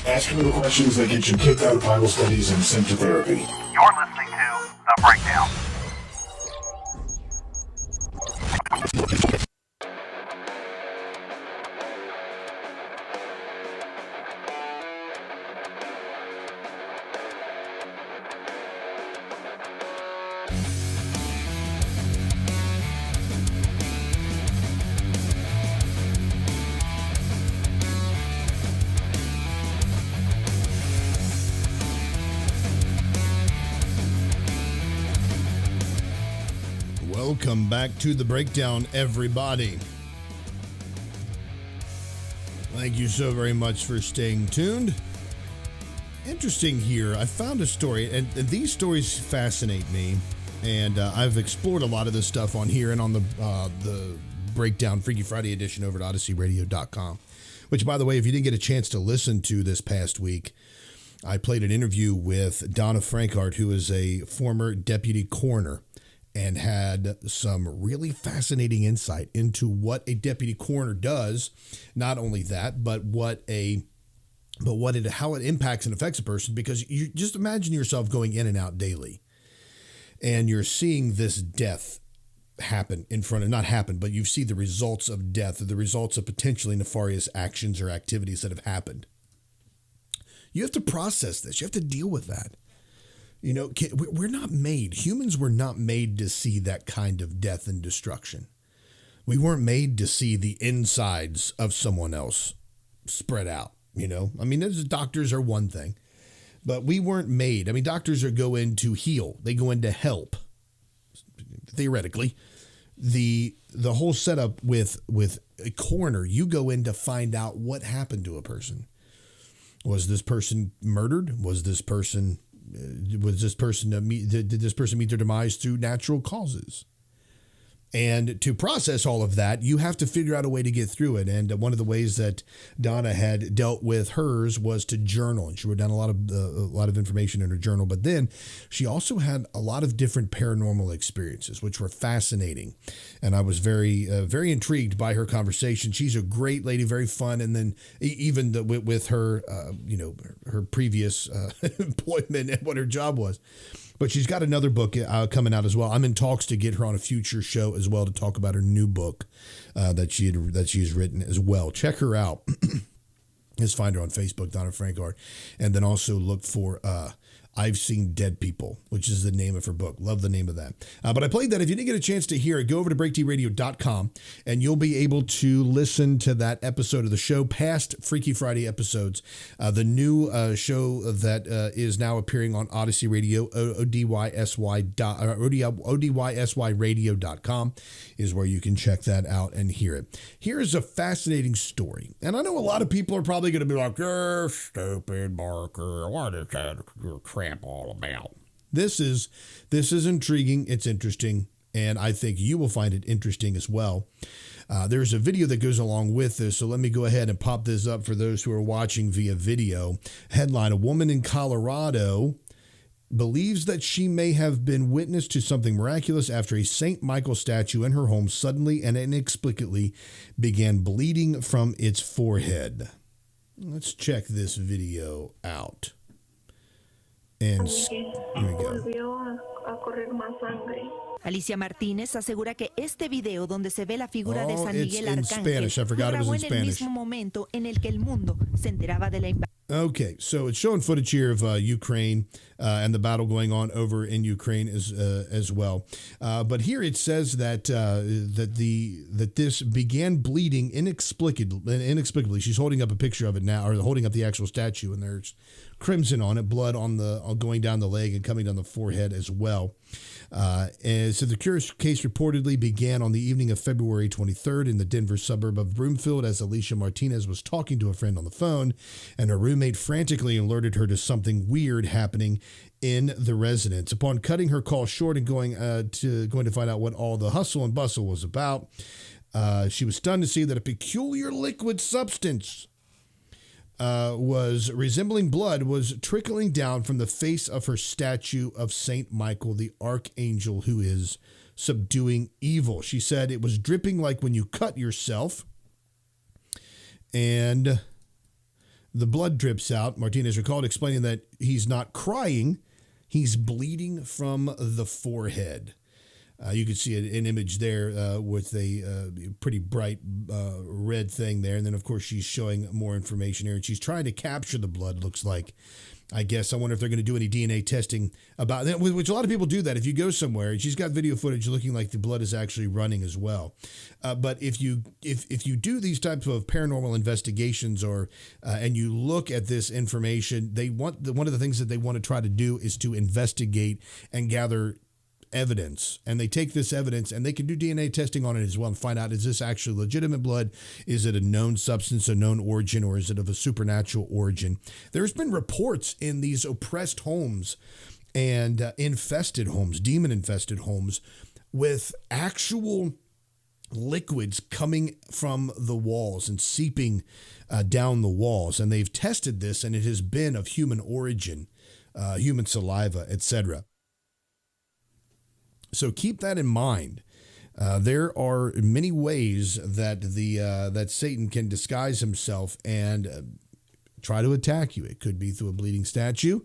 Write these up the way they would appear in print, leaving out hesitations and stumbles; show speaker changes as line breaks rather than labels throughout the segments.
Asking the questions that get you kicked out of Bible studies and sent to therapy.
You're listening to The Breakdown.
Welcome back to The Breakdown, everybody. Thank you so very much for staying tuned. Interesting here, I found a story, and these stories fascinate me, and I've explored a lot of this stuff on here and on the Breakdown Freaky Friday edition over at OdysseyRadio.com, which, by the way, if you didn't get a chance to listen to this past week, I played an interview with Donna Frankart, who is a former deputy coroner, and had some really fascinating insight into what a deputy coroner does. Not only that, but how it impacts and affects a person, because you just imagine yourself going in and out daily and you're seeing this death happen in front of, not happen, but you see the results of death or the results of potentially nefarious actions or activities that have happened. You have to process this. You have to deal with that. You know, we're not made, humans were not made to see that kind of death and destruction. We weren't made to see the insides of someone else spread out, you know. I mean, doctors are one thing, but we weren't made. I mean, doctors go in to heal. They go in to help, theoretically. The whole setup with a coroner, you go in to find out what happened to a person. Was this person murdered? Did this person meet their demise through natural causes? And to process all of that, you have to figure out a way to get through it. And one of the ways that Donna had dealt with hers was to journal. And she wrote down a lot of information in her journal. But then she also had a lot of different paranormal experiences, which were fascinating. And I was very, very intrigued by her conversation. She's a great lady, very fun. And then even with her, her previous employment and what her job was. But she's got another book coming out as well. I'm in talks to get her on a future show as well to talk about her new book that she's written as well. Check her out. Just find her on Facebook, Donna Frankart. And then also look for I've Seen Dead People, which is the name of her book. Love the name of that. But I played that. If you didn't get a chance to hear it, go over to breakdradio.com and you'll be able to listen to that episode of the show, past Freaky Friday episodes. The new show that is now appearing on Odyssey Radio, ODYSYradio.com is where you can check that out and hear it. Here's a fascinating story. And I know a lot of people are probably going to be like, you're stupid, Barker. What is that crap all about? This is intriguing. It's interesting, and I think you will find it interesting as well. There's a video that goes along with this, so let me go ahead and pop this up for those who are watching via video. Headline: a woman in Colorado believes that she may have been witness to something miraculous after a St. Michael statue in her home suddenly and inexplicably began bleeding from its forehead. Let's check this video out. And here we go.
Alicia Martínez asegura que este video donde se ve la figura de San Miguel Arcángel
Spanish. I forgot it was in
grabó en el
Spanish.
mismo momento en el que el mundo se enteraba de la invasión.
Okay, so it's showing footage here of Ukraine and the battle going on over in Ukraine as well. But here it says that this began bleeding inexplicably. She's holding up a picture of it now, or holding up the actual statue, and there's crimson on it, blood on going down the leg and coming down the forehead as well. And so the curious case reportedly began on the evening of February 23rd in the Denver suburb of Broomfield as Alicia Martinez was talking to a friend on the phone, and her roommate frantically alerted her to something weird happening in the residence. Upon cutting her call short and going to find out what all the hustle and bustle was about, she was stunned to see that a peculiar liquid substance was resembling blood was trickling down from the face of her statue of Saint Michael the Archangel, who is subduing evil. She said it was dripping like when you cut yourself, and The blood drips out. Martinez recalled explaining that he's not crying. He's bleeding from the forehead. You can see an image there with a pretty bright red thing there. And then, of course, she's showing more information here. And she's trying to capture the blood, looks like. I guess I wonder if they're going to do any DNA testing about that, which a lot of people do that. If you go somewhere, and she's got video footage looking like the blood is actually running as well. But if you do these types of paranormal investigations and you look at this information, one of the things that they want to try to do is to investigate and gather evidence, and they take this evidence and they can do DNA testing on it as well and find out, is this actually legitimate blood? Is it a known substance, a known origin, or is it of a supernatural origin? There's been reports in these oppressed homes and infested homes, demon infested homes, with actual liquids coming from the walls and seeping down the walls, and they've tested this, and it has been of human origin, human saliva, etc. So keep that in mind. There are many ways that that Satan can disguise himself and try to attack you. It could be through a bleeding statue.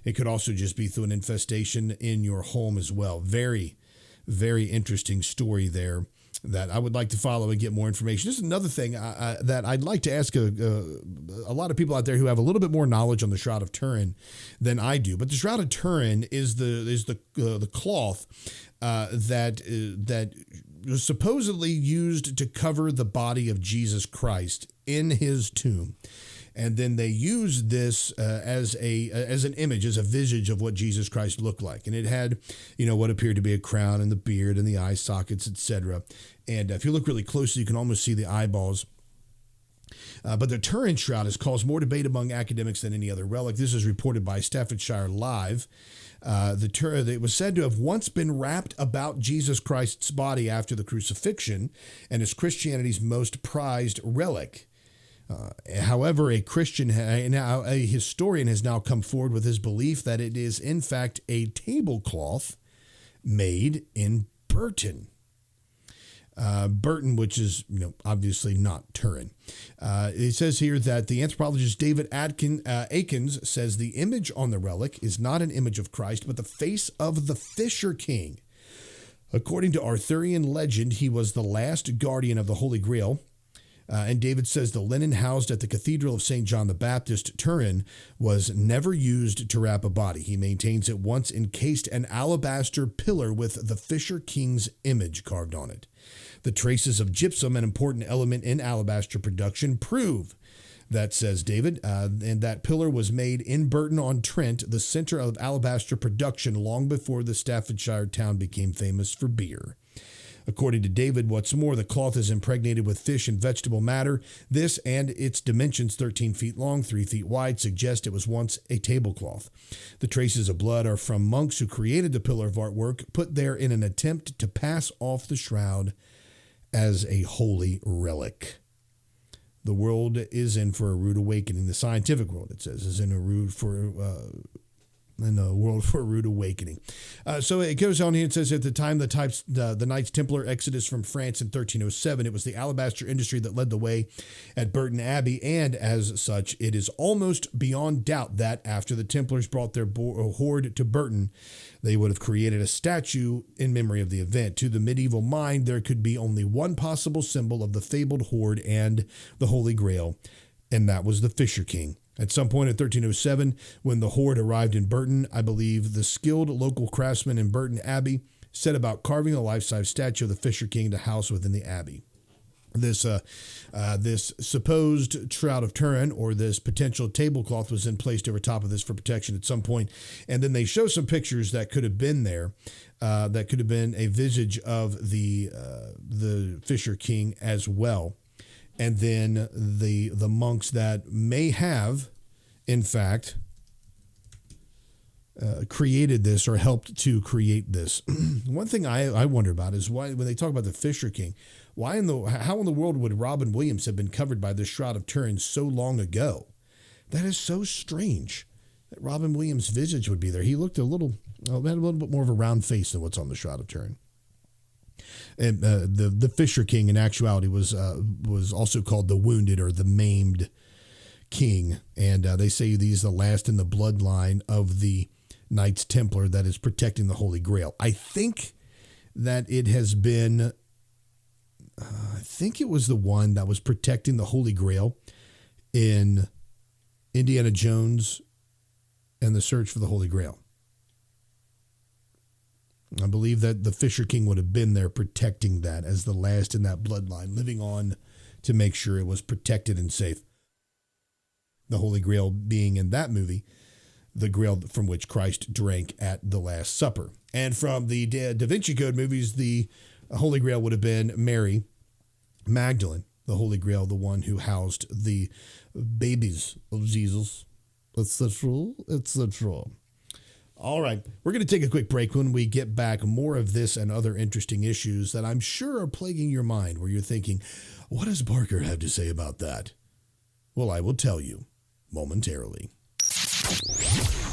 It could also just be through an infestation in your home as well. Very, very interesting story there that I would like to follow and get more information. This is another thing that I'd like to ask a lot of people out there who have a little bit more knowledge on the Shroud of Turin than I do. But the Shroud of Turin is the cloth that was supposedly used to cover the body of Jesus Christ in his tomb. And then they used this as an image, as a visage of what Jesus Christ looked like. And it had, what appeared to be a crown and the beard and the eye sockets, etc. And if you look really closely, you can almost see the eyeballs. But the Turin Shroud has caused more debate among academics than any other relic. This is reported by Staffordshire Live. It was said to have once been wrapped about Jesus Christ's body after the crucifixion and is Christianity's most prized relic. However, a historian has now come forward with his belief that it is, in fact, a tablecloth made in Burton. Burton, which is, obviously not Turin. It says here that the anthropologist David Akins says the image on the relic is not an image of Christ, but the face of the Fisher King. According to Arthurian legend, he was the last guardian of the Holy Grail. And David says the linen housed at the Cathedral of St. John the Baptist, Turin, was never used to wrap a body. He maintains it once encased an alabaster pillar with the Fisher King's image carved on it. The traces of gypsum, an important element in alabaster production, prove that, says David, and that pillar was made in Burton-on-Trent, the center of alabaster production, long before the Staffordshire town became famous for beer. According to David, what's more, the cloth is impregnated with fish and vegetable matter. This and its dimensions, 13 feet long, 3 feet wide, suggest it was once a tablecloth. The traces of blood are from monks who created the pillar of artwork, put there in an attempt to pass off the shroud as a holy relic. The world is in for a rude awakening. The scientific world, it says, is in a world for a rude awakening. So it goes on here. It says at the time the Knights Templar exodus from France in 1307, it was the alabaster industry that led the way at Burton Abbey, and as such, it is almost beyond doubt that after the Templars brought their hoard to Burton, they would have created a statue in memory of the event. To the medieval mind, there could be only one possible symbol of the fabled hoard and the Holy Grail, and that was the Fisher King. At some point in 1307, when the hoard arrived in Burton, I believe the skilled local craftsmen in Burton Abbey set about carving a life-size statue of the Fisher King to house within the abbey. This supposed Shroud of Turin, or this potential tablecloth, was then placed over top of this for protection at some point. And then they show some pictures that could have been there, that could have been a visage of the Fisher King as well. And then the monks that may have, in fact, created this or helped to create this. One thing I wonder about is why, when they talk about the Fisher King, how in the world would Robin Williams have been covered by the Shroud of Turin so long ago? That is so strange that Robin Williams' visage would be there. He looked had a little bit more of a round face than what's on the Shroud of Turin. And the Fisher King, in actuality, was also called the Wounded or the Maimed king, and they say he's the last in the bloodline of the Knights Templar that is protecting the Holy Grail. I think that it has been, I think it was the one that was protecting the Holy Grail in Indiana Jones and the Search for the Holy Grail. I believe that the Fisher King would have been there protecting that as the last in that bloodline, living on to make sure it was protected and safe. The Holy Grail being in that movie, the grail from which Christ drank at the Last Supper. And from the Da Vinci Code movies, the Holy Grail would have been Mary Magdalene, the Holy Grail, the one who housed the babies of Jesus. Etc. All right, we're going to take a quick break. When we get back, more of this and other interesting issues that I'm sure are plaguing your mind, where you're thinking, what does Parker have to say about that? Well, I will tell you momentarily.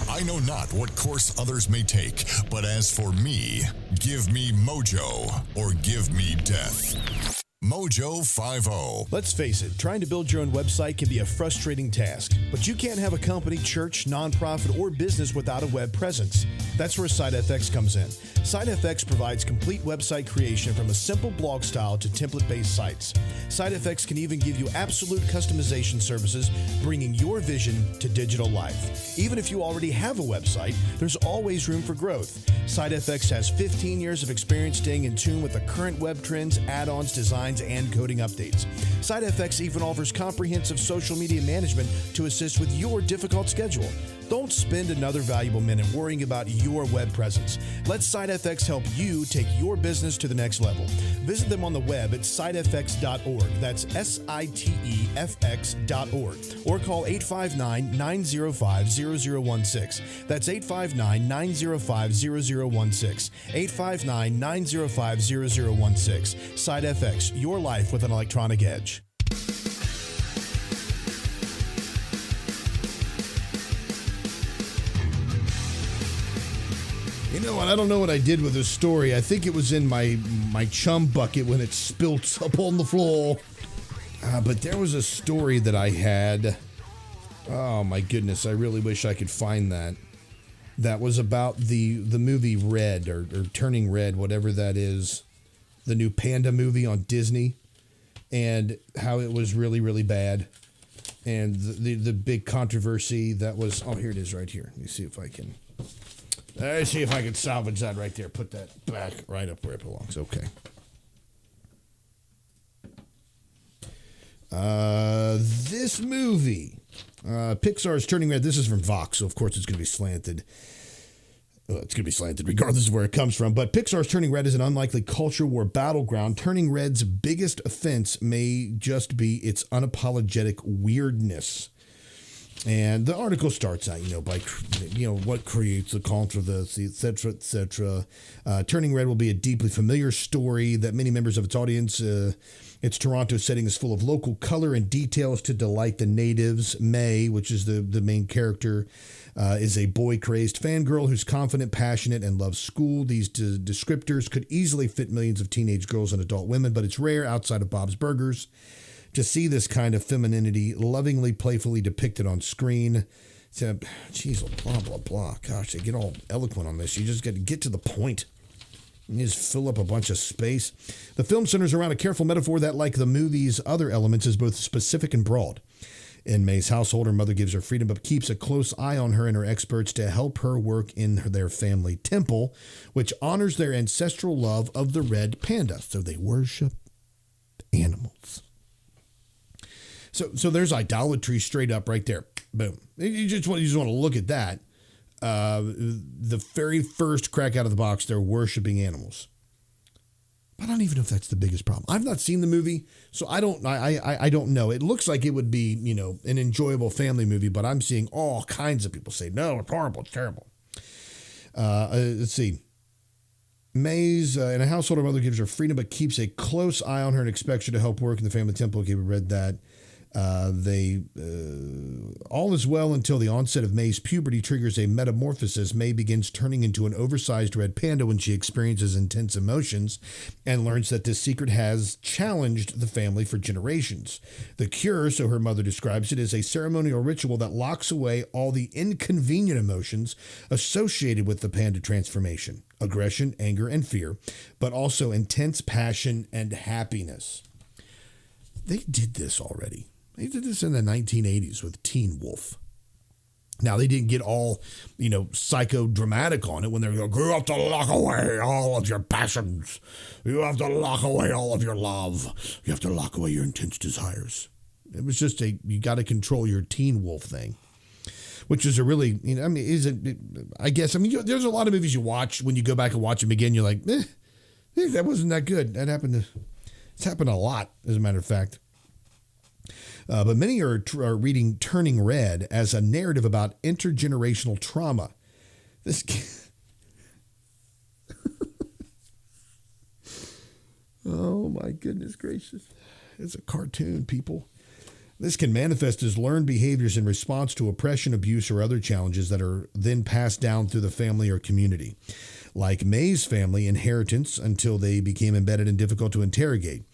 I know not what course others may take, but as for me, give me mojo or give me death. Mojo 50.
Let's face it, trying to build your own website can be a frustrating task, but you can't have a company, church, nonprofit, or business without a web presence. That's where SiteFX comes in. SiteFX provides complete website creation from a simple blog style to template-based sites. SiteFX can even give you absolute customization services, bringing your vision to digital life. Even if you already have a website, there's always room for growth. SiteFX has 15 years of experience staying in tune with the current web trends, add-ons, designs, and coding updates. SiteFX even offers comprehensive social media management to assist with your difficult schedule. Don't spend another valuable minute worrying about your web presence. Let SiteFX help you take your business to the next level. Visit them on the web at sitefx.org. That's SITEFX.org. Or call 859-905-0016. That's 859-905-0016. 859-905-0016. SiteFX, your life with an electronic edge.
You know what? I don't know what I did with this story. I think it was in my chum bucket when it spilt up on the floor. But there was a story that I had. Oh, my goodness. I really wish I could find that. That was about the movie Red or Turning Red, whatever that is. The new Panda movie on Disney. And how it was really, really bad. And the big controversy that was... Oh, here it is right here. Let me see if I can... Let's see if I can salvage that right there. Put that back right up where it belongs. Okay. This movie, Pixar's Turning Red. This is from Vox, so of course it's going to be slanted. It's going to be slanted regardless of where it comes from. But Pixar's Turning Red is an unlikely culture war battleground. Turning Red's biggest offense may just be its unapologetic weirdness. And the article starts out, by, what creates the controversy, etc., etc. Turning Red will be a deeply familiar story that many members of its audience, its Toronto setting is full of local color and details to delight the natives. May, which is the main character, is a boy-crazed fangirl who's confident, passionate, and loves school. These descriptors could easily fit millions of teenage girls and adult women, but it's rare outside of Bob's Burgers to see this kind of femininity lovingly, playfully depicted on screen. So, geez, blah, blah, blah. Gosh, they get all eloquent on this. You just got to get to the point. You just fill up a bunch of space. The film centers around a careful metaphor that, like the movie's other elements, is both specific and broad. In May's household, her mother gives her freedom, but keeps a close eye on her and her experts to help her work in their family temple, which honors their ancestral love of the red panda. So they worship animals. So there's idolatry straight up right there. Boom. You just want to look at that. The very first crack out of the box, they're worshiping animals. But I don't even know if that's the biggest problem. I've not seen the movie, so I don't know. It looks like it would be, an enjoyable family movie, but I'm seeing all kinds of people say, no, it's horrible, it's terrible. Let's see. May's in a household, her mother gives her freedom, but keeps a close eye on her and expects her to help work in the family temple. Okay, we read that. All is well until the onset of May's puberty triggers a metamorphosis. May begins turning into an oversized red panda when she experiences intense emotions and learns that this secret has challenged the family for generations. The cure, so her mother describes it, is a ceremonial ritual that locks away all the inconvenient emotions associated with the panda transformation: aggression, anger, and fear, but also intense passion and happiness. They did this already. They did this in the 1980s with Teen Wolf. Now, they didn't get all, psychodramatic on it when they're going, you have to lock away all of your passions. You have to lock away all of your love. You have to lock away your intense desires. It was just you got to control your Teen Wolf thing, which is a really, there's a lot of movies you watch, when you go back and watch them again, you're like, that wasn't that good. It's happened a lot, as a matter of fact. But many are reading Turning Red as a narrative about intergenerational trauma. Oh my goodness gracious. It's a cartoon, people. This can manifest as learned behaviors in response to oppression, abuse, or other challenges that are then passed down through the family or community. Like May's family, inheritance until they became embedded and difficult to interrogate.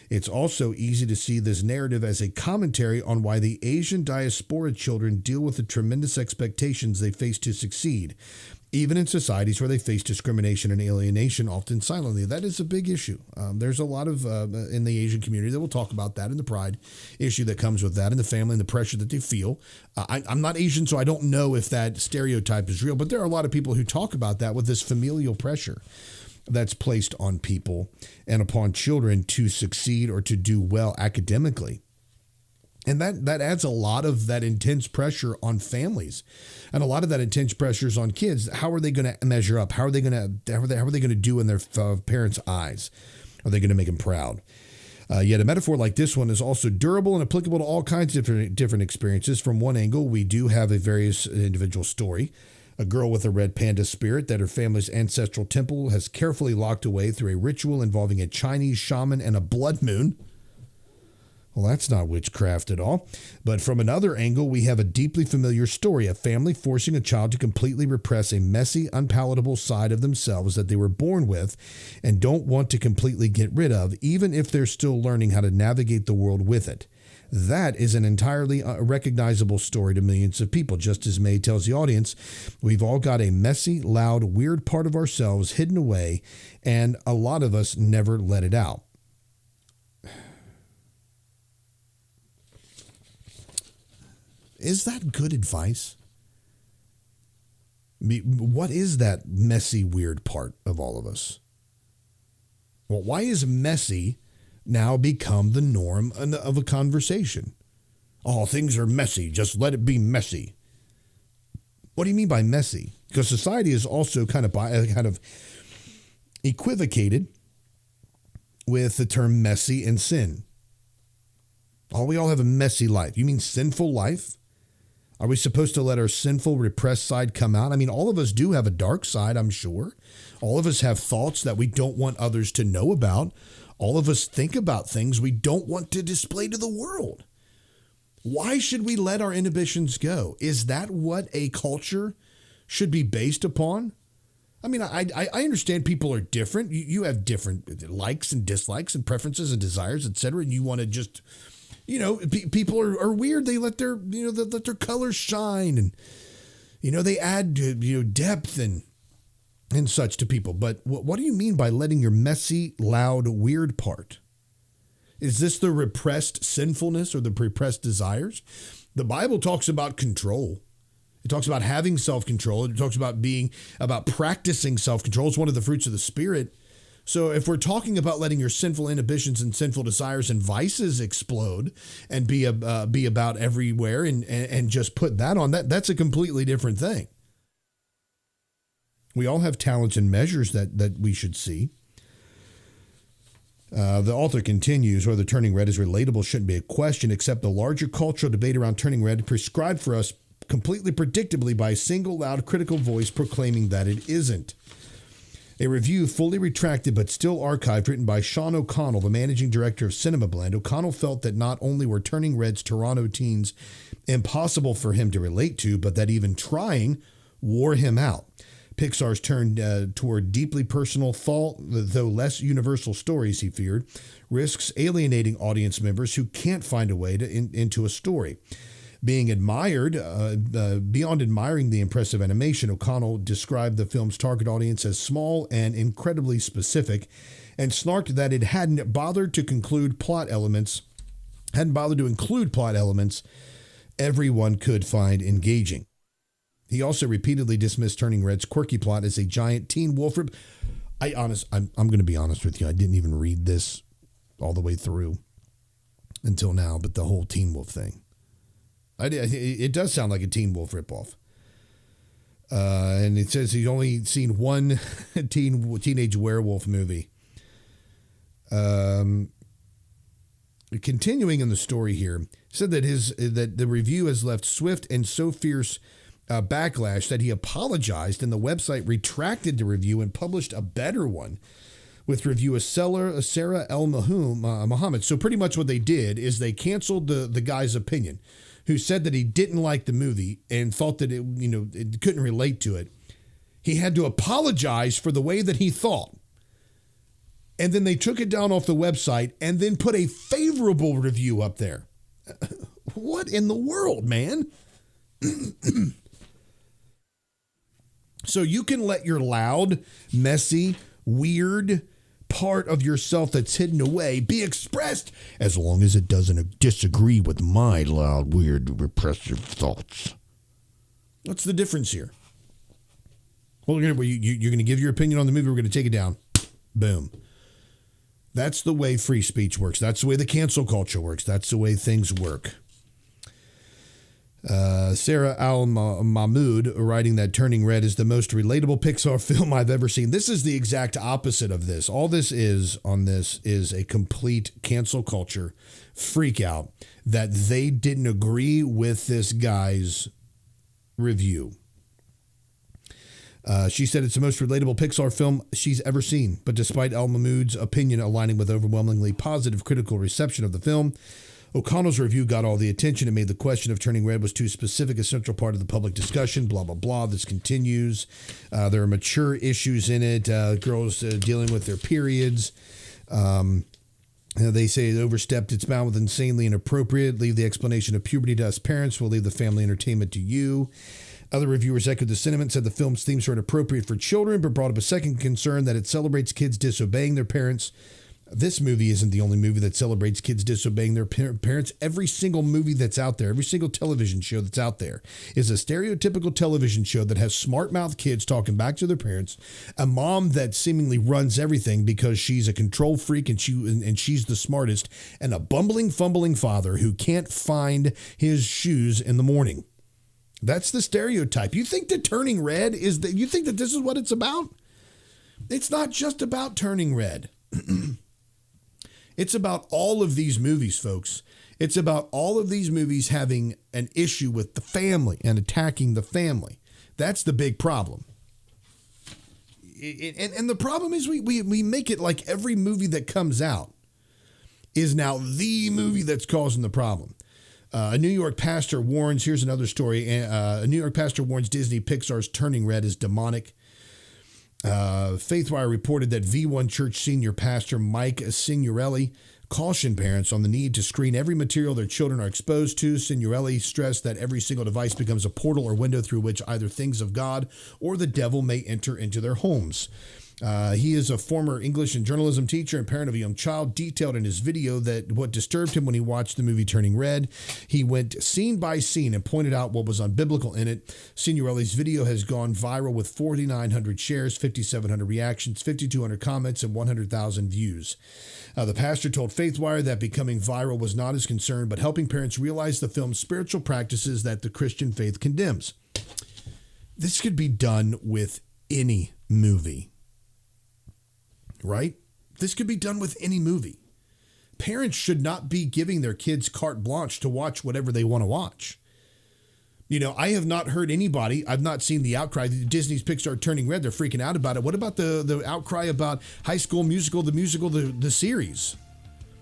It's also easy to see this narrative as a commentary on why the Asian diaspora children deal with the tremendous expectations they face to succeed, even in societies where they face discrimination and alienation, often silently. That is a big issue. There's a lot of, in the Asian community, that will talk about that, and the pride issue that comes with that, and the family and the pressure that they feel. I'm not Asian, so I don't know if that stereotype is real, but there are a lot of people who talk about that with this familial pressure that's placed on people and upon children to succeed or to do well academically. And that adds a lot of that intense pressure on families, and a lot of that intense pressure is on kids. How are they going to measure up? How are they going to do in their parents' eyes? Are they going to make them proud? Yet a metaphor like this one is also durable and applicable to all kinds of different experiences. From one angle, we do have a various individual story. A girl with a red panda spirit that her family's ancestral temple has carefully locked away through a ritual involving a Chinese shaman and a blood moon. Well, that's not witchcraft at all. But from another angle, we have a deeply familiar story, a family forcing a child to completely repress a messy, unpalatable side of themselves that they were born with and don't want to completely get rid of, even if they're still learning how to navigate the world with it. That is an entirely recognizable story to millions of people. Just as May tells the audience, we've all got a messy, loud, weird part of ourselves hidden away, and a lot of us never let it out. Is that good advice? What is that messy, weird part of all of us? Well, why is messy now become the norm of a conversation? Oh, things are messy. Just let it be messy. What do you mean by messy? Because society is also kind of equivocated with the term messy and sin. Oh, we all have a messy life. You mean sinful life? Are we supposed to let our sinful, repressed side come out? I mean, all of us do have a dark side, I'm sure. All of us have thoughts that we don't want others to know about. All of us think about things we don't want to display to the world. Why should we let our inhibitions go? Is that what a culture should be based upon? I mean, I understand people are different. You have different likes and dislikes and preferences and desires, etc. And you want to just, people are weird. They let their, let their colors shine, and, they add, depth and such to people. But what do you mean by letting your messy, loud, weird part? Is this the repressed sinfulness or the repressed desires? The Bible talks about control. It talks about having self-control. It talks about practicing self-control. It's one of the fruits of the Spirit. So if we're talking about letting your sinful inhibitions and sinful desires and vices explode and be about everywhere and just put that on, that's a completely different thing. We all have talents and measures that we should see. The author continues, whether turning red is relatable shouldn't be a question, except the larger cultural debate around turning red prescribed for us completely predictably by a single loud critical voice proclaiming that it isn't. A review fully retracted but still archived, written by Sean O'Connell, the managing director of Cinema Blend. O'Connell felt that not only were Turning Red's Toronto teens impossible for him to relate to, but that even trying wore him out. Pixar's turned toward deeply personal, though less universal stories, he feared, risks alienating audience members who can't find a way into a story. Being admired, beyond admiring the impressive animation, O'Connell described the film's target audience as small and incredibly specific, and snarked that it hadn't bothered to include plot elements everyone could find engaging. He also repeatedly dismissed Turning Red's quirky plot as a giant teen wolf rip. I'm going to be honest with you. I didn't even read this all the way through until now, but the whole Teen Wolf thing. It does sound like a Teen Wolf ripoff. And it says he's only seen one teenage werewolf movie. Continuing in the story here, said that the review has left swift and so fierce backlash that he apologized, and the website retracted the review and published a better one with reviewer Sarah El Mohammed. So pretty much what they did is they canceled the guy's opinion, who said that he didn't like the movie and thought that it couldn't relate to it. He had to apologize for the way that he thought. And then they took it down off the website and then put a favorable review up there. What in the world, man? So you can let your loud, messy, weird part of yourself that's hidden away be expressed as long as it doesn't disagree with my loud, weird, repressive thoughts. What's the difference here? Well, you're going to give your opinion on the movie. We're going to take it down. Boom. That's the way free speech works. That's the way the cancel culture works. That's the way things work. Sarah Al-Mahmoud writing that Turning Red is the most relatable Pixar film I've ever seen. This is the exact opposite of this. All this is a complete cancel culture freak out that they didn't agree with this guy's review. She said it's the most relatable Pixar film she's ever seen, but despite Al-Mahmoud's opinion aligning with overwhelmingly positive critical reception of the film, O'Connell's review got all the attention and made the question of Turning Red was too specific a central part of the public discussion, blah, blah, blah. This continues. There are mature issues in it, girls dealing with their periods. They say it overstepped its bound with insanely inappropriate. Leave the explanation of puberty to us parents. We'll leave the family entertainment to you. Other reviewers echoed the sentiment, said the film's themes are inappropriate for children, but brought up a second concern that it celebrates kids disobeying their parents. This movie isn't the only movie that celebrates kids disobeying their parents. Every single movie that's out there, every single television show that's out there is a stereotypical television show that has smart-mouthed kids talking back to their parents, a mom that seemingly runs everything because she's a control freak and she's the smartest, and a bumbling, fumbling father who can't find his shoes in the morning. That's the stereotype. You think that Turning Red you think that this is what it's about? It's not just about Turning Red. It's about all of these movies, folks. It's about all of these movies having an issue with the family and attacking the family. That's the big problem. And the problem is we make it like every movie that comes out is now the movie that's causing the problem. A New York pastor warns, here's another story. A New York pastor warns Disney Pixar's Turning Red is demonic. Faithwire reported that V1 Church senior pastor Mike Signorelli cautioned parents on the need to screen every material their children are exposed to. Signorelli stressed that every single device becomes a portal or window through which either things of God or the devil may enter into their homes. He is a former English and journalism teacher and parent of a young child, detailed in his video that what disturbed him when he watched the movie Turning Red. He went scene by scene and pointed out what was unbiblical in it. Signorelli's video has gone viral with 4,900 shares, 5,700 reactions, 5,200 comments, and 100,000 views. The pastor told Faithwire that becoming viral was not his concern, but helping parents realize the film's spiritual practices that the Christian faith condemns. This could be done with any movie. Right? This could be done with any movie. Parents should not be giving their kids carte blanche to watch whatever they want to watch. I have not heard anybody. I've not seen the outcry. Disney's Pixar turning red. They're freaking out about it. What about the outcry about High School Musical, the series,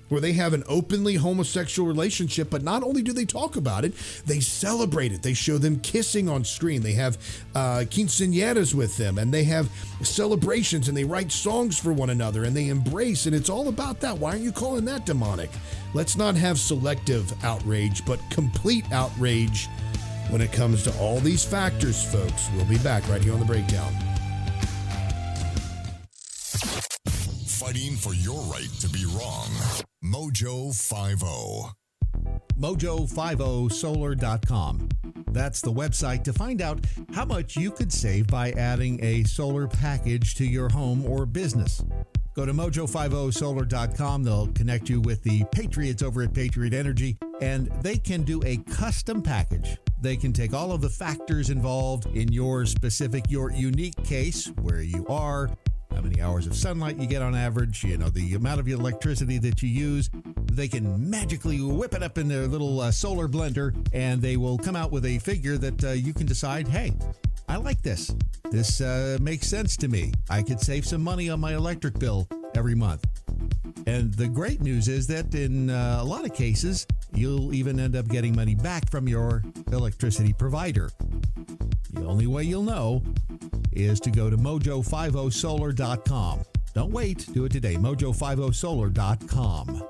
where they have an openly homosexual relationship, but not only do they talk about it, they celebrate it. They show them kissing on screen. They have quinceañeras with them, and they have celebrations, and they write songs for one another, and they embrace, and it's all about that. Why aren't you calling that demonic? Let's not have selective outrage, but complete outrage when it comes to all these factors, folks. We'll be back right here on The Breakdown.
Fighting for your right to be wrong. Mojo 50.
Mojo50solar.com. That's the website to find out how much you could save by adding a solar package to your home or business. Go to mojo50solar.com. They'll connect you with the Patriots over at Patriot Energy, and they can do a custom package. They can take all of the factors involved in your unique case, where you are, how many hours of sunlight you get on average, the amount of electricity that you use. They can magically whip it up in their little solar blender, and they will come out with a figure that you can decide, hey, I like this. This makes sense to me. I could save some money on my electric bill every month. And the great news is that in a lot of cases, you'll even end up getting money back from your electricity provider. The only way you'll know is to go to mojo50solar.com. Don't wait. Do it today. mojo50solar.com.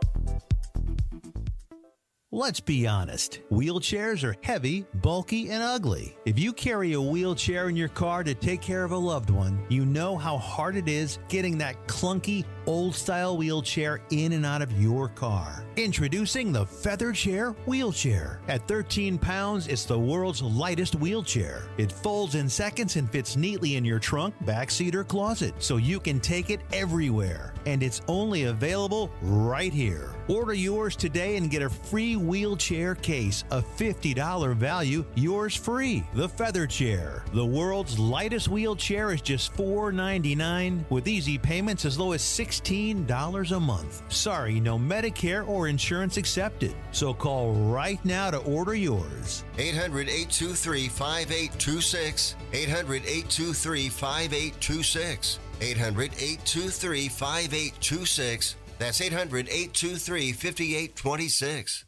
Let's be honest. Wheelchairs are heavy, bulky, and ugly. If you carry a wheelchair in your car to take care of a loved one, you know how hard it is getting that clunky, old-style wheelchair in and out of your car. Introducing the Feather Chair Wheelchair. At 13 pounds, it's the world's lightest wheelchair. It folds in seconds and fits neatly in your trunk, backseat, or closet, so you can take it everywhere. And it's only available right here. Order yours today and get a free wheelchair case, a $50 value, yours free. The Feather Chair. The world's lightest wheelchair is just $4.99 with easy payments as low as $16 a month. Sorry, no Medicare or insurance accepted. So call right now to order yours.
800-823-5826. 800-823-5826. 800-823-5826. That's 800-823-5826.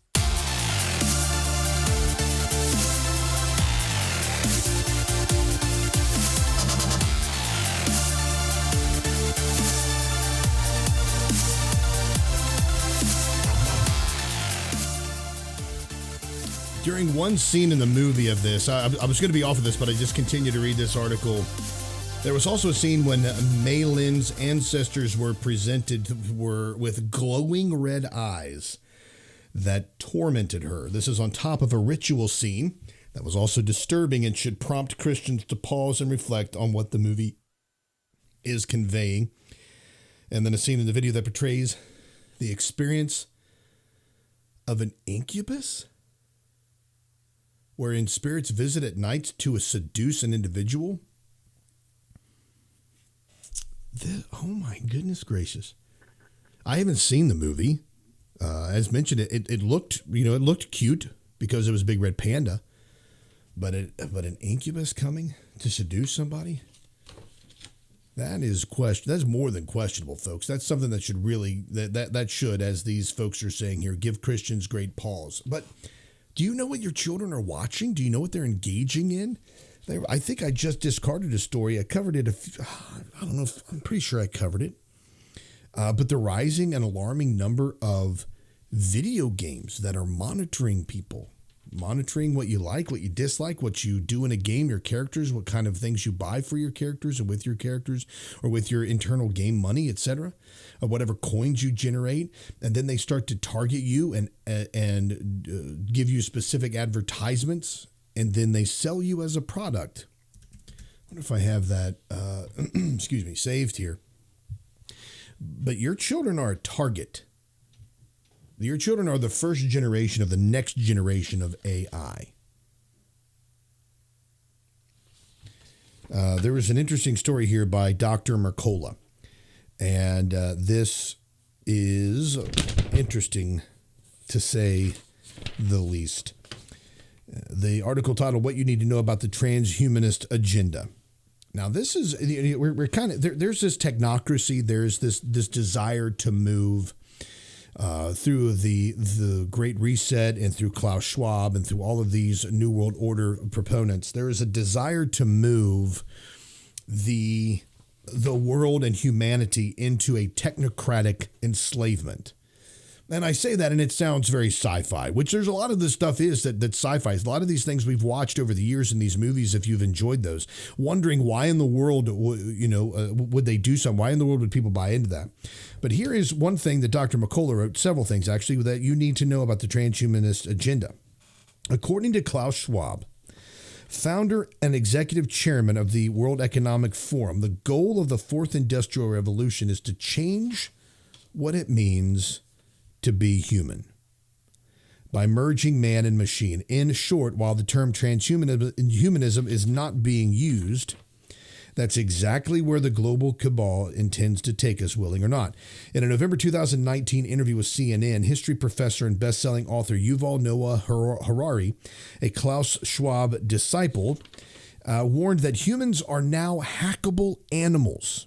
During one scene in the movie of this, I was going to be off of this, but I just continued to read this article. There was also a scene when Mei Lin's ancestors were presented with glowing red eyes that tormented her. This is on top of a ritual scene that was also disturbing and should prompt Christians to pause and reflect on what the movie is conveying. And then a scene in the video that portrays the experience of an incubus, wherein spirits visit at night to seduce an individual. Oh my goodness gracious! I haven't seen the movie. As mentioned, it looked cute because it was a big red panda, but an incubus coming to seduce somebody. That's more than questionable, folks. That's something that should really that should, as these folks are saying here, give Christians great pause. But do you know what your children are watching? Do you know what they're engaging in? I think I just discarded a story. I covered it. I don't know. I'm pretty sure I covered it. But the rising and alarming number of video games that are monitoring people, monitoring what you like, what you dislike, what you do in a game, your characters, what kind of things you buy for your characters and with your characters or with your internal game money, etc., or whatever coins you generate. And then they start to target you and give you specific advertisements. And then they sell you as a product. I wonder if I have that, saved here. But your children are a target. Your children are the first generation of the next generation of AI. There was an interesting story here by Dr. Mercola. And this is interesting to say the least. The article titled "What You Need to Know About the Transhumanist Agenda." Now, this is we're kind of there's this technocracy. There's this desire to move through the Great Reset and through Klaus Schwab and through all of these New World Order proponents. There is a desire to move the world and humanity into a technocratic enslavement. And I say that, and it sounds very sci-fi, which there's a lot of this stuff is that's sci-fi. A lot of these things we've watched over the years in these movies, if you've enjoyed those, wondering why in the world, would they do something? Why in the world would people buy into that? But here is one thing that Dr. McCullough wrote, several things actually, that you need to know about the transhumanist agenda. According to Klaus Schwab, founder and executive chairman of the World Economic Forum, the goal of the fourth industrial revolution is to change what it means to be human by merging man and machine. In short, while the term transhumanism is not being used, that's exactly where the global cabal intends to take us, willing or not. In a November 2019 interview with CNN, history professor and best-selling author Yuval Noah Harari, a Klaus Schwab disciple, warned that humans are now hackable animals,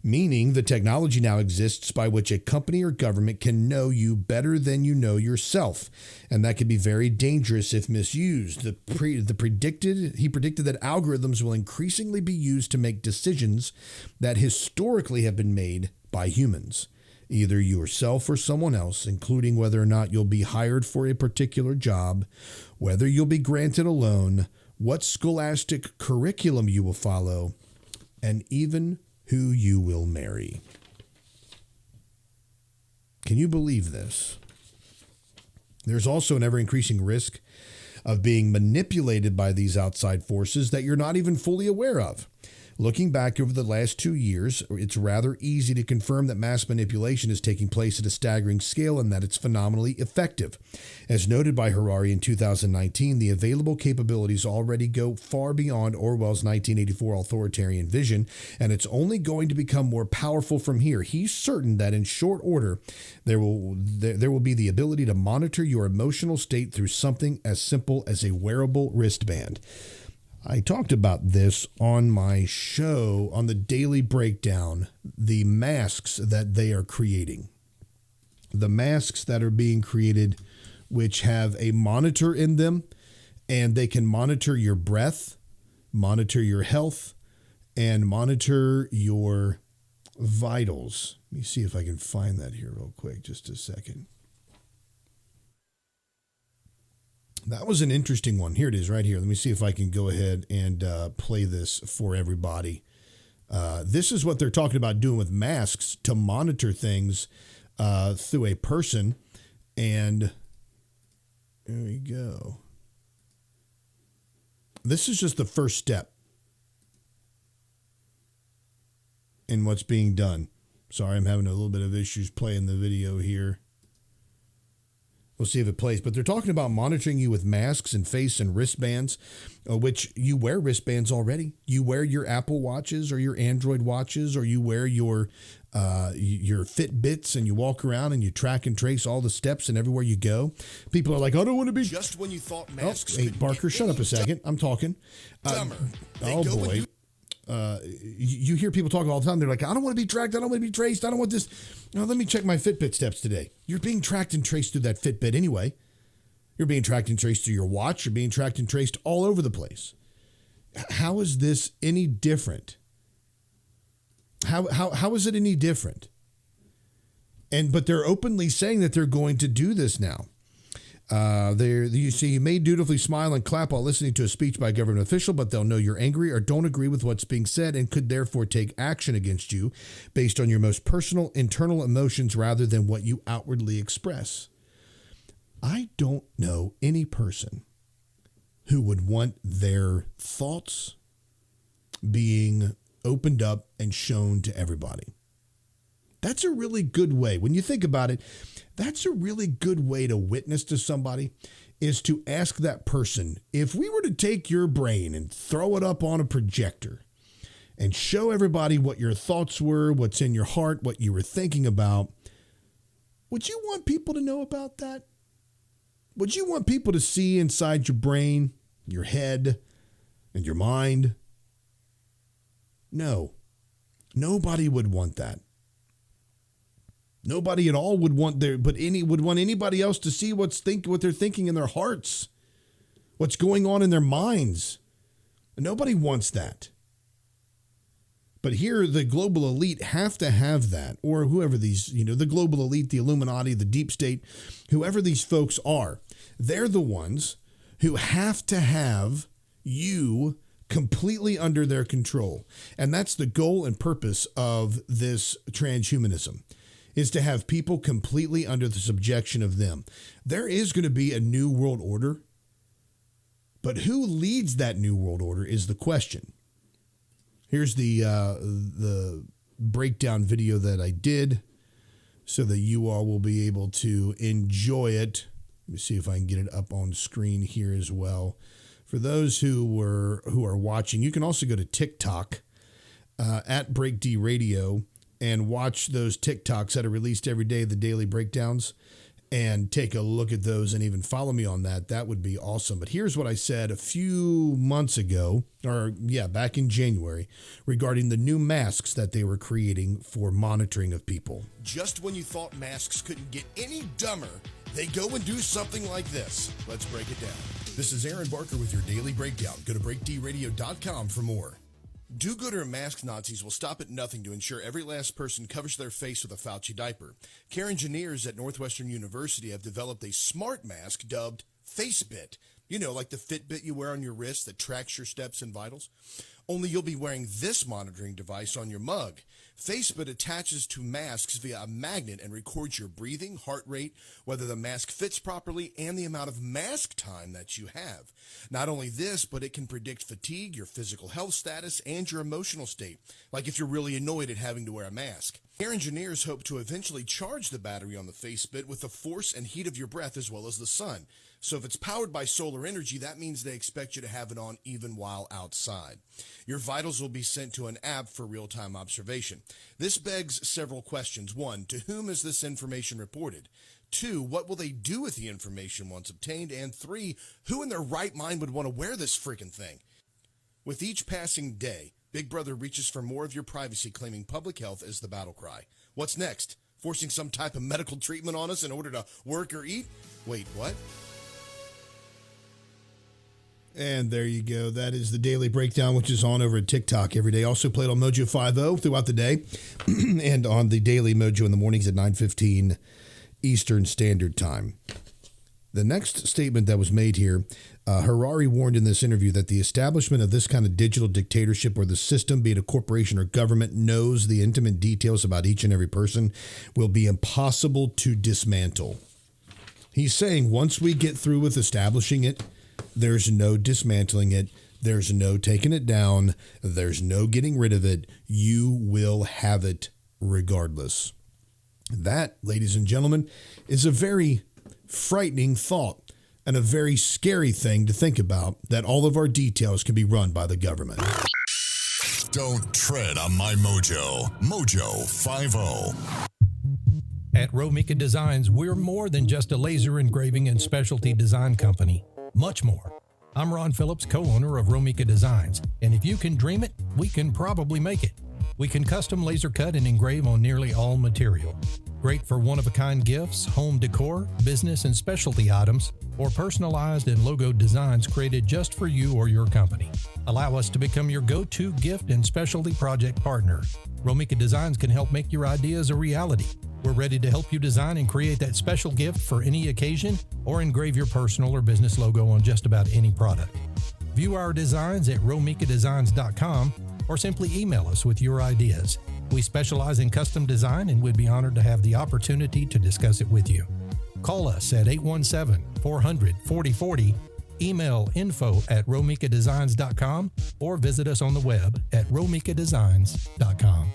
meaning the technology now exists by which a company or government can know you better than you know yourself. And that can be very dangerous if misused. He predicted that algorithms will increasingly be used to make decisions that historically have been made by humans, either yourself or someone else, including whether or not you'll be hired for a particular job, whether you'll be granted a loan, what scholastic curriculum you will follow, and even who you will marry. Can you believe this? There's also an ever-increasing risk of being manipulated by these outside forces that you're not even fully aware of. Looking back over the last 2 years, it's rather easy to confirm that mass manipulation is taking place at a staggering scale and that it's phenomenally effective. As noted by Harari in 2019, the available capabilities already go far beyond Orwell's 1984 authoritarian vision, and it's only going to become more powerful from here. He's certain that in short order, there will be the ability to monitor your emotional state through something as simple as a wearable wristband. I talked about this on my show on the Daily Breakdown, the masks that they are creating. The masks that are being created, which have a monitor in them, and they can monitor your breath, monitor your health, and monitor your vitals. Let me see if I can find that here real quick, just a second. That was an interesting one. Here it is right here. Let me see if I can go ahead and play this for everybody. This is what they're talking about doing with masks to monitor things through a person. And there we go. This is just the first step in what's being done. Sorry, I'm having a little bit of issues playing the video here. We'll see if it plays. But they're talking about monitoring you with masks and face and wristbands, which you wear wristbands already. You wear your Apple Watches or your Android watches, or you wear your Fitbits, and you walk around and you track and trace all the steps and everywhere you go. People are like, I don't want to be...
Just when you thought masks...
Hey, Barker, shut up a second. I'm talking.
Dumber.
Oh, boy. You hear people talking all the time. They're like, I don't want to be tracked. I don't want to be traced. I don't want this. Now, let me check my Fitbit steps today. You're being tracked and traced through that Fitbit anyway. You're being tracked and traced through your watch. You're being tracked and traced all over the place. How is this any different? How is it any different? But they're openly saying that they're going to do this now. You see, you may dutifully smile and clap while listening to a speech by a government official, but they'll know you're angry or don't agree with what's being said and could therefore take action against you based on your most personal internal emotions rather than what you outwardly express. I don't know any person who would want their thoughts being opened up and shown to everybody. That's a really good way. When you think about it, that's a really good way to witness to somebody, is to ask that person, if we were to take your brain and throw it up on a projector and show everybody what your thoughts were, what's in your heart, what you were thinking about, would you want people to know about that? Would you want people to see inside your brain, your head, and your mind? No. Nobody would want that. Nobody at all would want anybody else to see what they're thinking in their hearts, what's going on in their minds. Nobody wants that. But here, the global elite have to have that, or whoever these, the global elite, the Illuminati, the deep state, whoever these folks are, they're the ones who have to have you completely under their control. And that's the goal and purpose of this transhumanism, is to have people completely under the subjection of them. There is going to be a new world order, but who leads that new world order is the question. Here's the breakdown video that I did so that you all will be able to enjoy it. Let me see if I can get it up on screen here as well. For those who are watching, you can also go to TikTok at Break D Radio and watch those TikToks that are released every day, the daily breakdowns, and take a look at those and even follow me on that. That would be awesome. But here's what I said a few months ago, back in January, regarding the new masks that they were creating for monitoring of people. Just when you thought masks couldn't get any dumber, they go and do something like this. Let's break it down. This is Aaron Barker with your Daily Breakdown. Go to breakdradio.com for more. Do-gooder and mask Nazis will stop at nothing to ensure every last person covers their face with a Fauci diaper. Care engineers at Northwestern University have developed a smart mask dubbed FaceBit. Like the Fitbit you wear on your wrist that tracks your steps and vitals. Only you'll be wearing this monitoring device on your mug. FaceBit attaches to masks via a magnet and records your breathing, heart rate, whether the mask fits properly, and the amount of mask time that you have. Not only this, but it can predict fatigue, your physical health status, and your emotional state, like if you're really annoyed at having to wear a mask. Air engineers hope to eventually charge the battery on the FaceBit with the force and heat of your breath as well as the sun. So if it's powered by solar energy, that means they expect you to have it on even while outside. Your vitals will be sent to an app for real-time observation. This begs several questions. 1, to whom is this information reported? 2, what will they do with the information once obtained? And 3, who in their right mind would want to wear this freaking thing? With each passing day, Big Brother reaches for more of your privacy, claiming public health is the battle cry. What's next? Forcing some type of medical treatment on us in order to work or eat? Wait, what? And there you go. That is the Daily Breakdown, which is on over at TikTok every day. Also played on Mojo 50 throughout the day and on the Daily Mojo in the mornings at 9:15 Eastern Standard Time. The next statement that was made here, Harari warned in this interview that the establishment of this kind of digital dictatorship where the system, be it a corporation or government, knows the intimate details about each and every person will be impossible to dismantle. He's saying once we get through with establishing it, there's no dismantling it. There's no taking it down. There's no getting rid of it. You will have it regardless. That, ladies and gentlemen, is a very frightening thought and a very scary thing to think about, that all of our details can be run by the government.
Don't tread on my mojo. Mojo 50.
At Romika Designs, we're more than just a laser engraving and specialty design company. Much more. I'm Ron Phillips, co-owner of Romika Designs, and if you can dream it, we can probably make it. We can custom laser cut and engrave on nearly all material. Great for one-of-a-kind gifts, home decor, business and specialty items, or personalized and logo designs created just for you or your company. Allow us to become your go-to gift and specialty project partner. Romika Designs can help make your ideas a reality. We're ready to help you design and create that special gift for any occasion, or engrave your personal or business logo on just about any product. View our designs at romikadesigns.com or simply email us with your ideas. We specialize in custom design and would be honored to have the opportunity to discuss it with you. Call us at 817-400-4040, email info@romikadesigns.com, or visit us on the web at romikadesigns.com.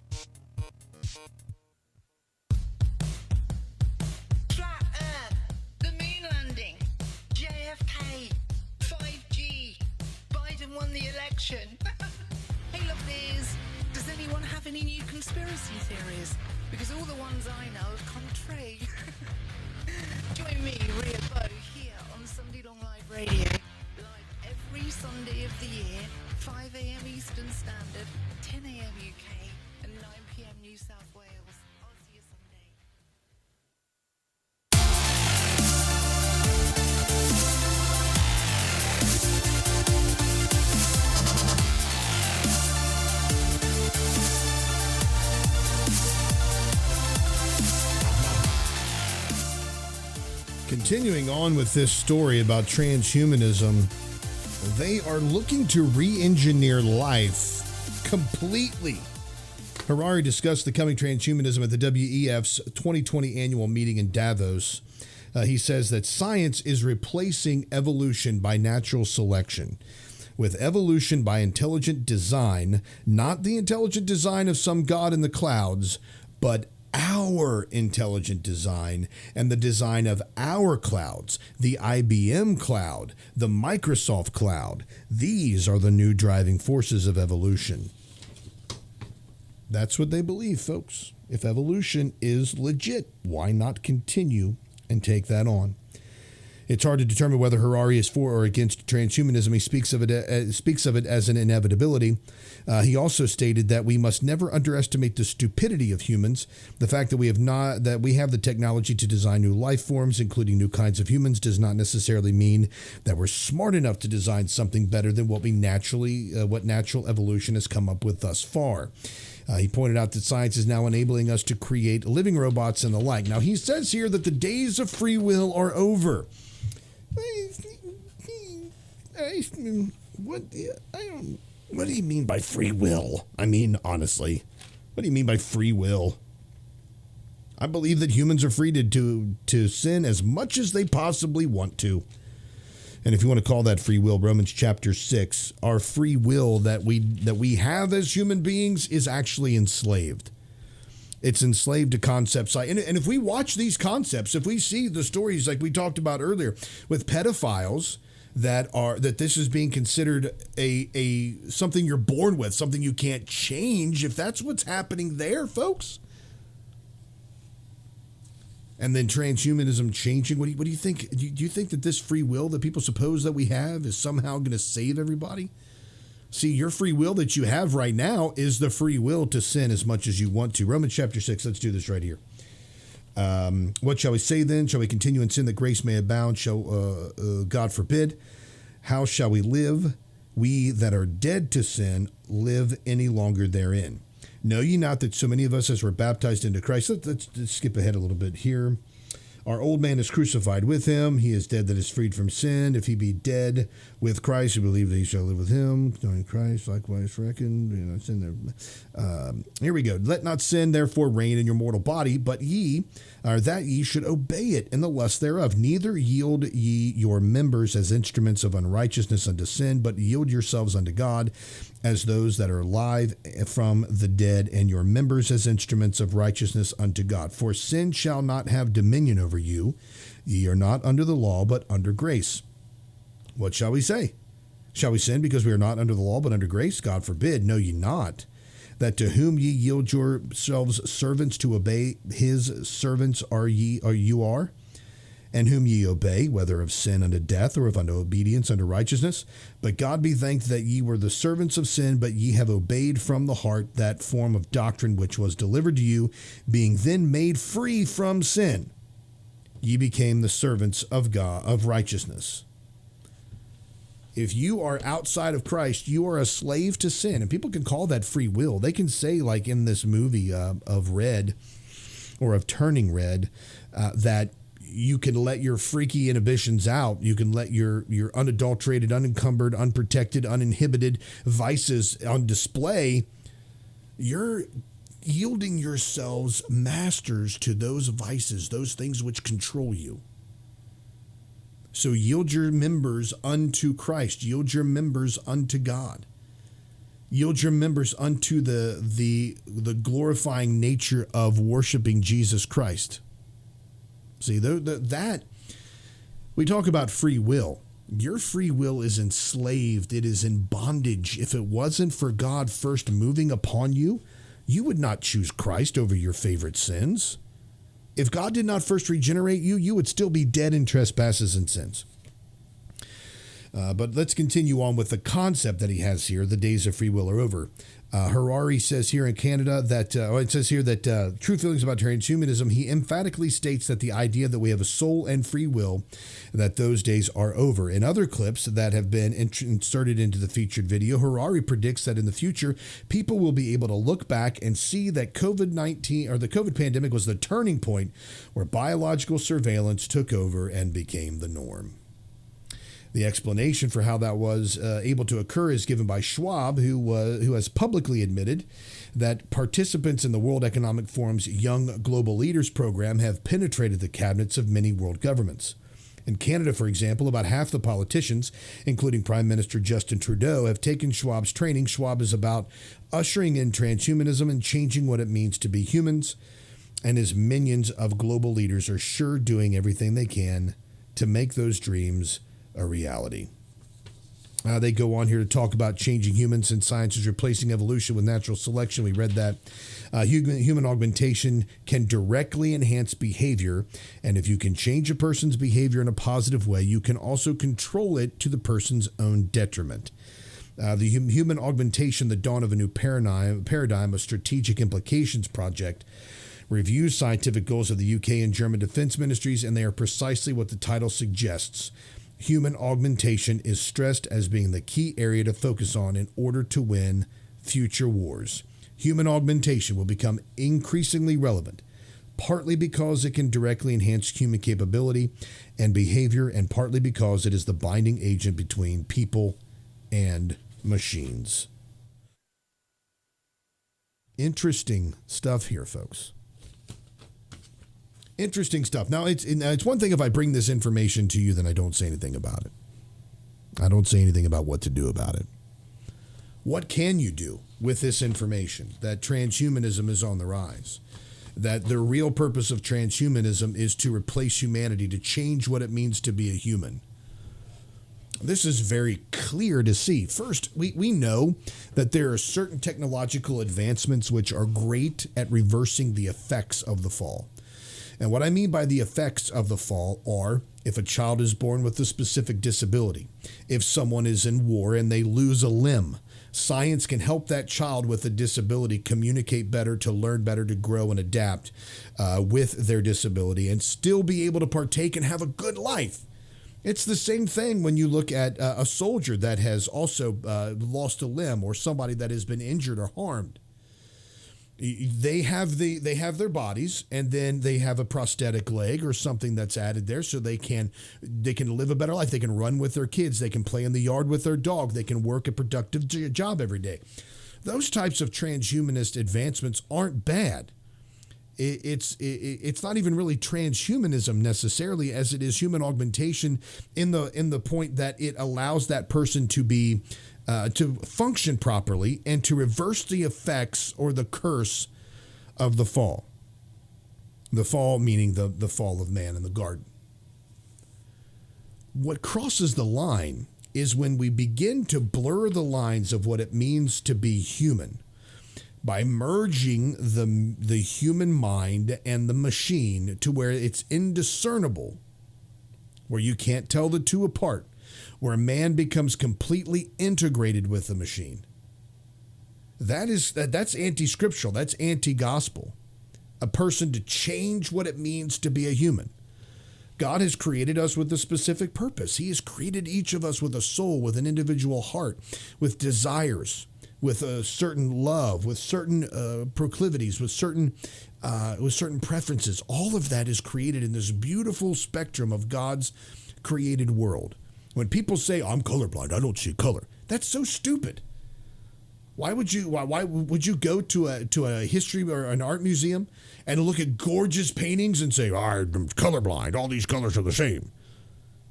Flat Earth, the moon landing, JFK, 5G, Biden won the election. Hey lovelies, does anyone have any new conspiracy theories? Because all the ones I know have come true. Join me, Rhea Bow, here on Radio, live every Sunday of the year, 5 a.m. Eastern Standard, 10 a.m. UK, and 9 p.m. New South Wales. I'll see you Sunday.
Continuing on with this story about transhumanism, they are looking to re-engineer life completely. Harari discussed the coming transhumanism at the WEF's 2020 annual meeting in Davos. He says that science is replacing evolution by natural selection, with evolution by intelligent design, not the intelligent design of some god in the clouds, but our intelligent design and the design of our clouds, the IBM cloud, the Microsoft cloud. These are the new driving forces of evolution. That's what they believe, folks. If evolution is legit, why not continue and take that on? It's hard to determine whether Harari is for or against transhumanism. He speaks of it as an inevitability. He also stated that we must never underestimate the stupidity of humans. The fact that we have the technology to design new life forms, including new kinds of humans, does not necessarily mean that we're smart enough to design something better than what natural evolution has come up with thus far. He pointed out that science is now enabling us to create living robots and the like. Now, he says here that the days of free will are over. What do you mean by free will? I mean, honestly, what do you mean by free will? I believe that humans are free to sin as much as they possibly want to. And if you want to call that free will, Romans chapter 6, our free will that we have as human beings is actually enslaved. It's enslaved to concepts. And if we watch these concepts, if we see the stories like we talked about earlier with pedophiles, that this is being considered a something you're born with, something you can't change, if that's what's happening there, folks. And then transhumanism changing. What do you think? Do you think that this free will that people suppose that we have is somehow going to save everybody? See, your free will that you have right now is the free will to sin as much as you want to. Romans chapter 6, let's do this right here. What shall we say then? Shall we continue in sin that grace may abound? God forbid. How shall we live? We that are dead to sin live any longer therein. Know ye not that so many of us as were baptized into Christ? Let's skip ahead a little bit here. Our old man is crucified with him. He is dead that is freed from sin. If he be dead with Christ, we believe that he shall live with him. Knowing Christ, likewise reckoned. Sin there. Here we go. Let not sin therefore reign in your mortal body, but that ye should obey it in the lust thereof. Neither yield ye your members as instruments of unrighteousness unto sin, but yield yourselves unto God as those that are alive from the dead, and your members as instruments of righteousness unto God. For sin shall not have dominion over you. Ye are not under the law, but under grace. What shall we say? Shall we sin because we are not under the law, but under grace? God forbid. Know ye not that to whom ye yield yourselves servants to obey, his servants you are? And whom ye obey, whether of sin unto death, or of unto obedience unto righteousness. But God be thanked that ye were the servants of sin, but ye have obeyed from the heart that form of doctrine which was delivered to you, being then made free from sin. Ye became the servants of God, of righteousness. If you are outside of Christ, you are a slave to sin. And people can call that free will. They can say, like in this movie of Red, or of Turning Red, that you can let your freaky inhibitions out. You can let your unadulterated, unencumbered, unprotected, uninhibited vices on display. You're yielding yourselves masters to those vices, those things which control you. So yield your members unto Christ. Yield your members unto God. Yield your members unto the glorifying nature of worshiping Jesus Christ. See, that we talk about free will. Your free will is enslaved. It is in bondage. If it wasn't for God first moving upon you, you would not choose Christ over your favorite sins. If God did not first regenerate you, you would still be dead in trespasses and sins. But let's continue on with the concept that he has here. The days of free will are over. Harari says here in Canada that, it says here that true feelings about transhumanism, he emphatically states that the idea that we have a soul and free will, that those days are over. In other clips that have been inserted into the featured video, Harari predicts that in the future, people will be able to look back and see that COVID-19 or the COVID pandemic was the turning point where biological surveillance took over and became the norm. The explanation for how that was able to occur is given by Schwab, who has publicly admitted that participants in the World Economic Forum's Young Global Leaders program have penetrated the cabinets of many world governments. In Canada, for example, about half the politicians, including Prime Minister Justin Trudeau, have taken Schwab's training. Schwab is about ushering in transhumanism and changing what it means to be humans, and his minions of global leaders are sure doing everything they can to make those dreams a reality. They go on here to talk about changing humans, and science is replacing evolution with natural selection. We read that. Human augmentation can directly enhance behavior, and if you can change a person's behavior in a positive way, you can also control it to the person's own detriment. The Human Augmentation, the Dawn of a New Paradigm, a Strategic Implications project, reviews scientific goals of the UK and German defense ministries, and they are precisely what the title suggests. Human augmentation is stressed as being the key area to focus on in order to win future wars. Human augmentation will become increasingly relevant, partly because it can directly enhance human capability and behavior, and partly because it is the binding agent between people and machines. Interesting stuff here, folks. Interesting stuff. Now, it's one thing if I bring this information to you, then I don't say anything about it. I don't say anything about what to do about it. What can you do with this information? That transhumanism is on the rise. That the real purpose of transhumanism is to replace humanity, to change what it means to be a human. This is very clear to see. First, we know that there are certain technological advancements which are great at reversing the effects of the fall. And what I mean by the effects of the fall are if a child is born with a specific disability, if someone is in war and they lose a limb, science can help that child with a disability communicate better, to learn better, to grow and adapt with their disability and still be able to partake and have a good life. It's the same thing when you look at a soldier that has also lost a limb, or somebody that has been injured or harmed. They have their bodies, and then they have a prosthetic leg or something that's added there, so they can live a better life. They can run with their kids. They can play in the yard with their dog. They can work a productive job every day. Those types of transhumanist advancements aren't bad. It's not even really transhumanism necessarily, as it is human augmentation in the point that it allows that person to be to function properly and to reverse the effects or the curse of the fall. The fall meaning the fall of man in the garden. What crosses the line is when we begin to blur the lines of what it means to be human by merging the human mind and the machine to where it's indiscernible, where you can't tell the two apart, where a man becomes completely integrated with the machine. That's anti-scriptural. That's anti-gospel. A person to change what it means to be a human. God has created us with a specific purpose. He has created each of us with a soul, with an individual heart, with desires, with a certain love, with certain proclivities, with certain preferences. All of that is created in this beautiful spectrum of God's created world. When people say, I'm colorblind, I don't see color, that's so stupid. Why would you go to a history or an art museum and look at gorgeous paintings and say, I'm colorblind, all these colors are the same?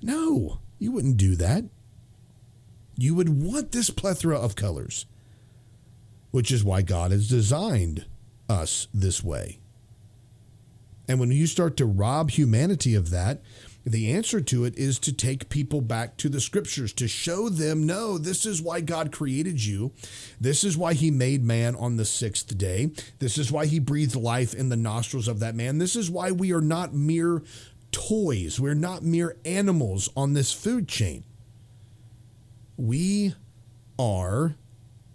No, you wouldn't do that. You would want this plethora of colors, which is why God has designed us this way. And when you start to rob humanity of that, the answer to it is to take people back to the scriptures, to show them, no, this is why God created you. This is why he made man on the sixth day. This is why he breathed life in the nostrils of that man. This is why we are not mere toys. We're not mere animals on this food chain. We are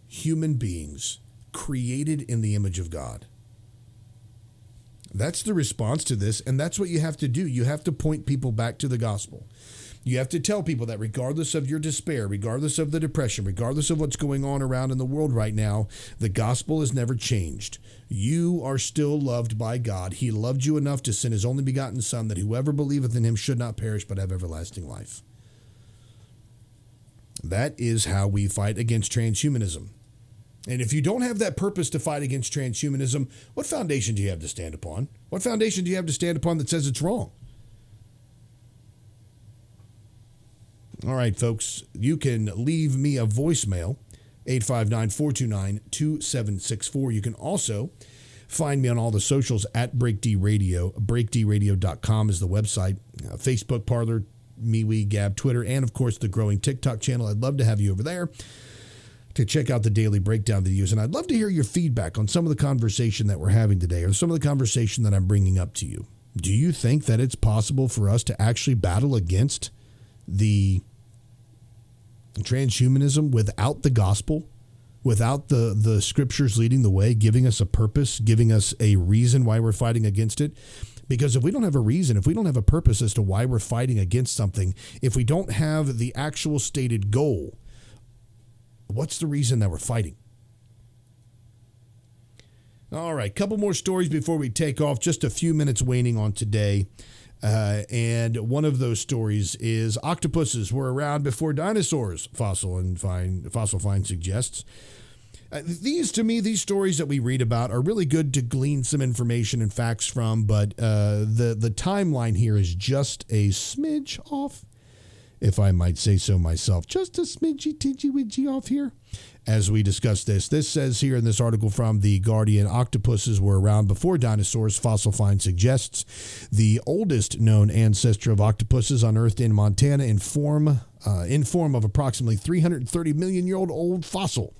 human beings created in the image of God. That's the response to this, and that's what you have to do. You have to point people back to the gospel. You have to tell people that regardless of your despair, regardless of the depression, regardless of what's going on around in the world right now, the gospel has never changed. You are still loved by God. He loved you enough to send his only begotten Son, that whoever believeth in him should not perish but have everlasting life. That is how we fight against transhumanism. And if you don't have that purpose to fight against transhumanism, what foundation do you have to stand upon? What foundation do you have to stand upon that says it's wrong? All right, folks, you can leave me a voicemail, 859-429-2764. You can also find me on all the socials at BreakD Radio. BreakDRadio.com is the website. Facebook, Parler, MeWe, Gab, Twitter, and, of course, the growing TikTok channel. I'd love to have you over there to check out the daily breakdown videos. And I'd love to hear your feedback on some of the conversation that we're having today, or some of the conversation that I'm bringing up to you. Do you think that it's possible for us to actually battle against the transhumanism without the gospel, without the scriptures leading the way, giving us a purpose, giving us a reason why we're fighting against it? Because if we don't have a reason, if we don't have a purpose as to why we're fighting against something, if we don't have the actual stated goal, what's the reason that we're fighting? All right, couple more stories before we take off. Just a few minutes waning on today. And one of those stories is octopuses were around before dinosaurs, fossil find suggests. These stories that we read about are really good to glean some information and facts from, but the timeline here is just a smidge off, if I might say so myself. Just a smidgy off here as we discuss this. This says here in this article from The Guardian, octopuses were around before dinosaurs, fossil find suggests. The oldest known ancestor of octopuses unearthed in Montana in form of approximately 330 million year old fossil.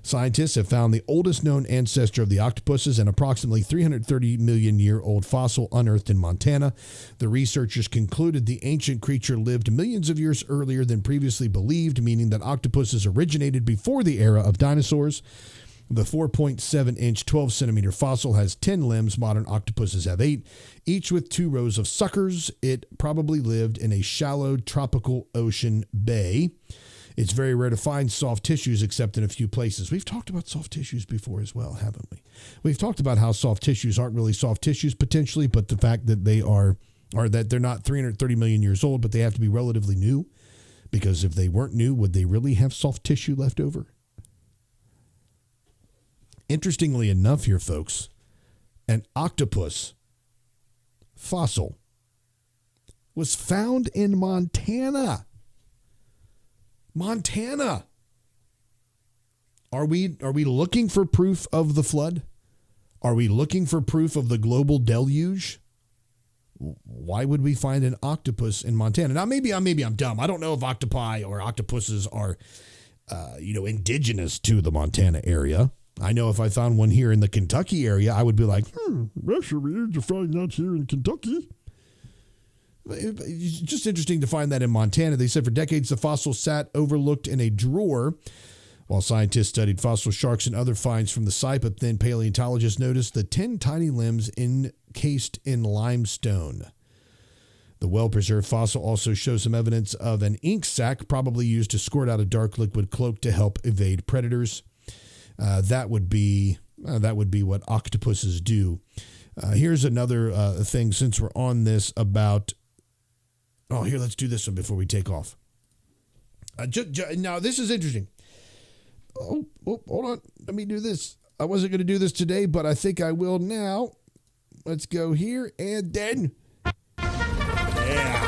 Scientists have found the oldest known ancestor of the octopuses, an approximately 330 million year old fossil unearthed in Montana. The researchers concluded the ancient creature lived millions of years earlier than previously believed, meaning that octopuses originated before the era of dinosaurs. The 4.7-inch, 12-centimeter fossil has 10 limbs. Modern octopuses have 8, each with 2 rows of suckers. It probably lived in a shallow tropical ocean bay. It's very rare to find soft tissues except in a few places. We've talked about soft tissues before as well, haven't we? We've talked about how soft tissues aren't really soft tissues potentially, but the fact that they are that they're not 330 million years old, but they have to be relatively new, because if they weren't new, would they really have soft tissue left over? Interestingly enough here, folks, an octopus fossil was found in Montana. Montana. Are we looking for proof of the flood? Are we looking for proof of the global deluge? Why would we find an octopus in Montana? Now, maybe I'm dumb. I don't know if octopi or octopuses are, indigenous to the Montana area. I know if I found one here in the Kentucky area, I would be like, that's weird to find that here in Kentucky. It's just interesting to find that in Montana. They said for decades the fossil sat overlooked in a drawer while scientists studied fossil sharks and other finds from the site, but then paleontologists noticed the 10 tiny limbs encased in limestone. The well-preserved fossil also shows some evidence of an ink sac, probably used to squirt out a dark liquid cloak to help evade predators. That would be what octopuses do. Here's another thing, since we're on this, about... Oh, here, let's do this one before we take off. Now, this is interesting. Oh, hold on. Let me do this. I wasn't going to do this today, but I think I will now. Let's go here, and then... Yeah.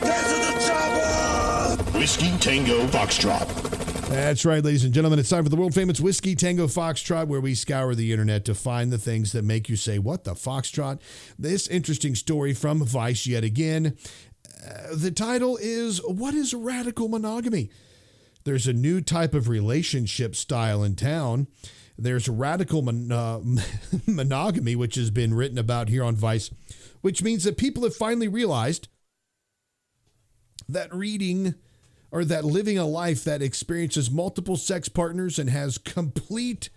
Get to the chopper! Whiskey Tango Foxtrot.
That's right, ladies and gentlemen. It's time for the world-famous Whiskey Tango Foxtrot, where we scour the internet to find the things that make you say, what the Foxtrot? This interesting story from Vice yet again. The title is, What is Radical Monogamy? There's a new type of relationship style in town. There's radical monogamy, which has been written about here on Vice, which means that people have finally realized that reading or that living a life that experiences multiple sex partners and has complete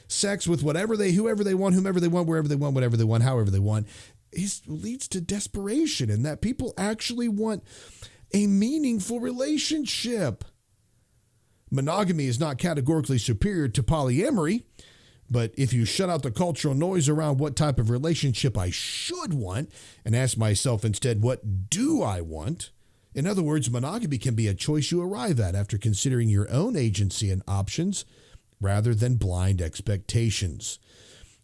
sex with whoever they want, wherever they want, whatever they want, however they want, leads to desperation, and that people actually want a meaningful relationship. Monogamy is not categorically superior to polyamory, but if you shut out the cultural noise around what type of relationship I should want and ask myself instead, what do I want? In other words, monogamy can be a choice you arrive at after considering your own agency and options rather than blind expectations.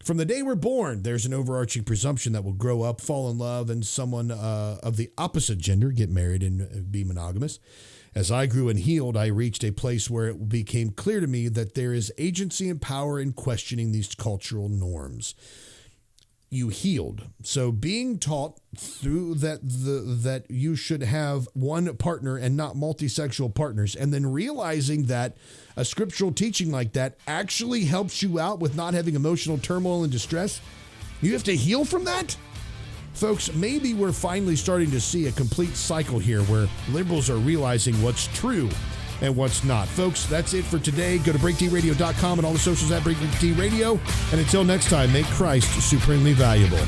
From the day we're born, there's an overarching presumption that we'll grow up, fall in love, and someone of the opposite gender get married and be monogamous. As I grew and healed, I reached a place where it became clear to me that there is agency and power in questioning these cultural norms. You healed. So being taught through that you should have one partner and not multisexual partners, and then realizing that a scriptural teaching like that actually helps you out with not having emotional turmoil and distress, you have to heal from that? Folks, maybe we're finally starting to see a complete cycle here where liberals are realizing what's true and what's not. Folks, that's it for today. Go to BreakDRadio.com and all the socials at BreakDRadio. And until next time, make Christ supremely valuable.